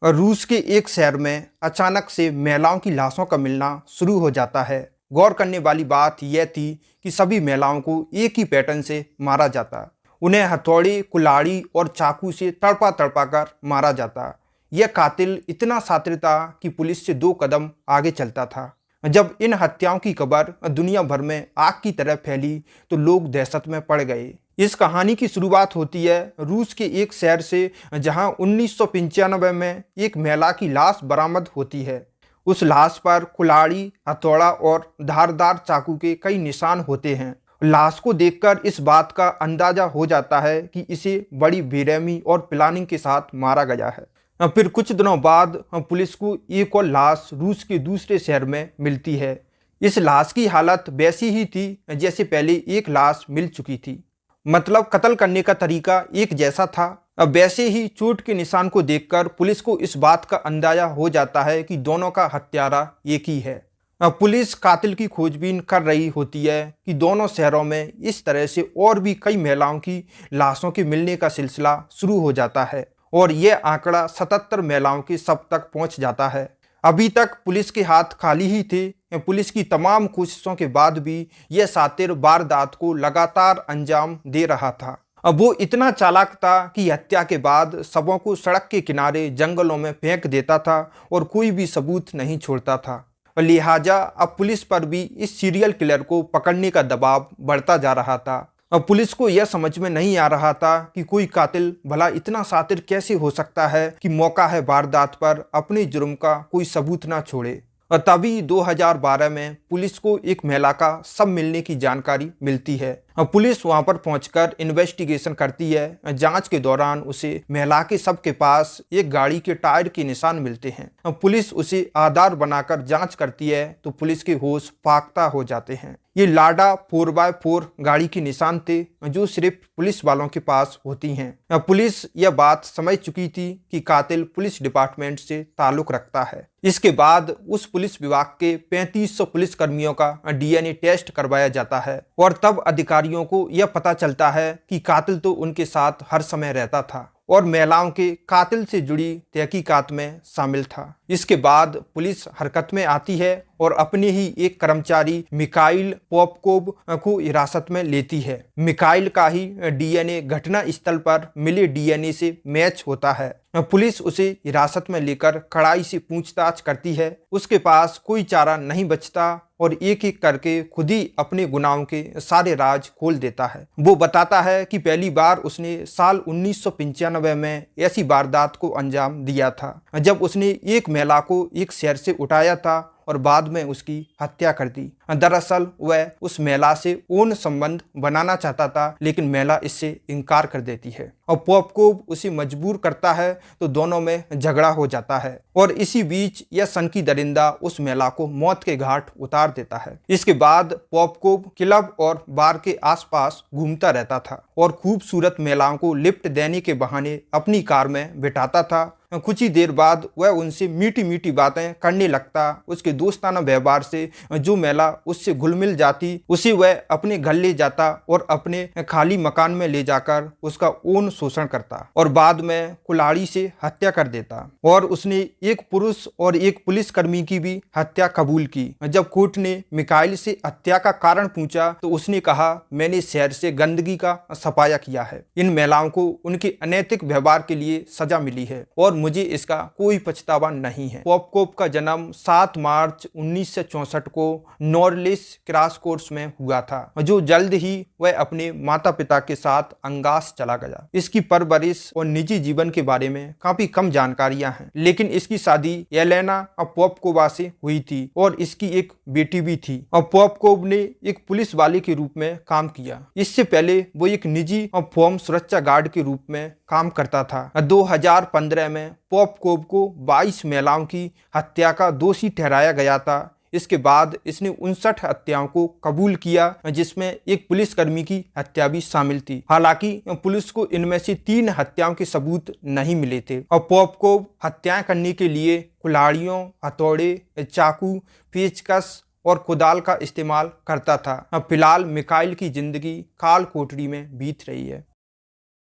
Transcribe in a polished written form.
रूस के एक शहर में अचानक से महिलाओं की लाशों का मिलना शुरू हो जाता है। गौर करने वाली बात यह थी कि सभी महिलाओं को एक ही पैटर्न से मारा जाता। उन्हें हथौड़े, कुल्हाड़ी और चाकू से तड़पा तड़पा कर मारा जाता। यह कातिल इतना शातिर था कि पुलिस से 2 कदम आगे चलता था। जब इन हत्याओं की खबर दुनिया भर में आग की तरह फैली तो लोग दहशत में पड़ गए। इस कहानी की शुरुआत होती है रूस के एक शहर से, जहां 1995 में एक महिला की लाश बरामद होती है। उस लाश पर कुल्हाड़ी, हथौड़ा और धारदार चाकू के कई निशान होते हैं। लाश को देखकर इस बात का अंदाजा हो जाता है कि इसे बड़ी बेरहमी और प्लानिंग के साथ मारा गया है। फिर कुछ दिनों बाद पुलिस को एक और लाश रूस के दूसरे शहर में मिलती है। इस लाश की हालत वैसी ही थी जैसे पहले एक लाश मिल चुकी थी। मतलब कत्ल करने का तरीका एक जैसा था। अब वैसे ही चोट के निशान को देखकर पुलिस को इस बात का अंदाजा हो जाता है कि दोनों का हत्यारा एक ही है। अब पुलिस कातिल की खोजबीन कर रही होती है कि दोनों शहरों में इस तरह से और भी कई महिलाओं की लाशों के मिलने का सिलसिला शुरू हो जाता है और यह आंकड़ा 77 महिलाओं के शव तक पहुंच जाता है। अभी तक पुलिस के हाथ खाली ही थे। पुलिस की तमाम कोशिशों के बाद भी यह शातिर वारदात को लगातार अंजाम दे रहा था। अब वो इतना चालाक था कि हत्या के बाद शवों को सड़क के किनारे जंगलों में फेंक देता था और कोई भी सबूत नहीं छोड़ता था। लिहाजा अब पुलिस पर भी इस सीरियल किलर को पकड़ने का दबाव बढ़ता जा रहा था। अब पुलिस को यह समझ में नहीं आ रहा था कि कोई कातिल भला इतना शातिर कैसे हो सकता है कि मौका है वारदात पर अपने जुर्म का कोई सबूत ना छोड़े। और तभी 2012 में पुलिस को एक महिला का शव मिलने की जानकारी मिलती है। पुलिस वहां पर पहुंचकर इन्वेस्टिगेशन करती है। जांच के दौरान उसे महिला के शव के पास एक गाड़ी के टायर के निशान मिलते हैं। पुलिस उसे आधार बनाकर जांच करती है तो पुलिस के होश फाख्ता हो जाते हैं। ये लाडा 4x4 गाड़ी के निशान थे जो सिर्फ पुलिस वालों के पास होती हैं। पुलिस यह बात समझ चुकी थी कि कातिल पुलिस डिपार्टमेंट से ताल्लुक रखता है। इसके बाद उस पुलिस विभाग के 3500 पुलिस कर्मियों का DNA टेस्ट करवाया जाता है और तब अधिकारियों को यह पता चलता है कि कातिल तो उनके साथ हर समय रहता था और महिलाओं के कातिल से जुड़ी तहकीकात में शामिल था। इसके बाद पुलिस हरकत में आती है और अपने ही एक कर्मचारी मिखाइल पोपकोव को हिरासत में लेती है। मिखाइल का ही DNA घटना स्थल पर मिले DNA से मैच होता है। पुलिस उसे हिरासत में लेकर कड़ाई से पूछताछ करती है। उसके पास कोई चारा नहीं बचता और एक एक करके खुद ही अपने गुनाहों के सारे राज खोल देता है। वो बताता है कि पहली बार उसने साल 1995 में ऐसी वारदात को अंजाम दिया था जब उसने एक महिला को एक शहर से उठाया था और बाद में उसकी हत्या कर दी। दरअसल वह उस महिला से यौन संबंध बनाना चाहता था, लेकिन महिला इससे इनकार कर देती है और पोपकोव उसे मजबूर करता है तो दोनों में झगड़ा हो जाता है और इसी बीच यह सनकी दरिंदा उस महिला को मौत के घाट उतार देता है। इसके बाद पोपकोव क्लब और बार के आसपास घूमता रहता था और खूबसूरत महिलाओं को लिफ्ट देने के बहाने अपनी कार में बिठाता था। कुछ ही देर बाद वह उनसे मीठी मीठी बातें करने लगता। उसके दोस्ताना व्यवहार से जो महिला उससे घुल मिल जाती उसे वह अपने घर ले जाता और अपने खाली मकान में ले जाकर उसका यौन शोषण करता और बाद में कुल्हाड़ी से हत्या कर देता। और उसने एक पुरुष और एक पुलिसकर्मी की भी हत्या कबूल की। जब कोर्ट ने मिखाइल से हत्या का कारण पूछा तो उसने कहा, मैंने शहर से गंदगी का सफाया किया है। इन महिलाओं को उनके अनैतिक व्यवहार के लिए सजा मिली है और मुझे इसका कोई पछतावा नहीं है। पोपकोव का जन्म 7 मार्च 1964 को नॉर्लिस क्रॉस कोर्स में हुआ था, जो जल्द ही वह अपने माता पिता के साथ अंगास चला गया। इसकी परवरिश और निजी जीवन के बारे में काफी कम जानकारियां हैं, लेकिन इसकी शादी येलेना पोपकोवा से हुई थी और इसकी एक बेटी भी थी। और पोपकोव ने एक पुलिस वाले के रूप में काम किया। इससे पहले वो एक निजी और फॉर्म सुरक्षा गार्ड के रूप में काम करता था। 2015 में पोपकोव को 22 महिलाओं की हत्या का दोषी ठहराया गया था। इसके बाद इसने 59 हत्याओं को कबूल किया, जिसमें एक पुलिसकर्मी की हत्या भी शामिल थी। हालांकि पुलिस को इनमें से 3 हत्याओं के सबूत नहीं मिले थे और पोपकोव हत्याएं करने के लिए कुल्हाड़ियों, हथौड़े, चाकू, पेचकस और कुदाल का इस्तेमाल करता था। फिलहाल मिखाइल की जिंदगी काल कोठरी में बीत रही है।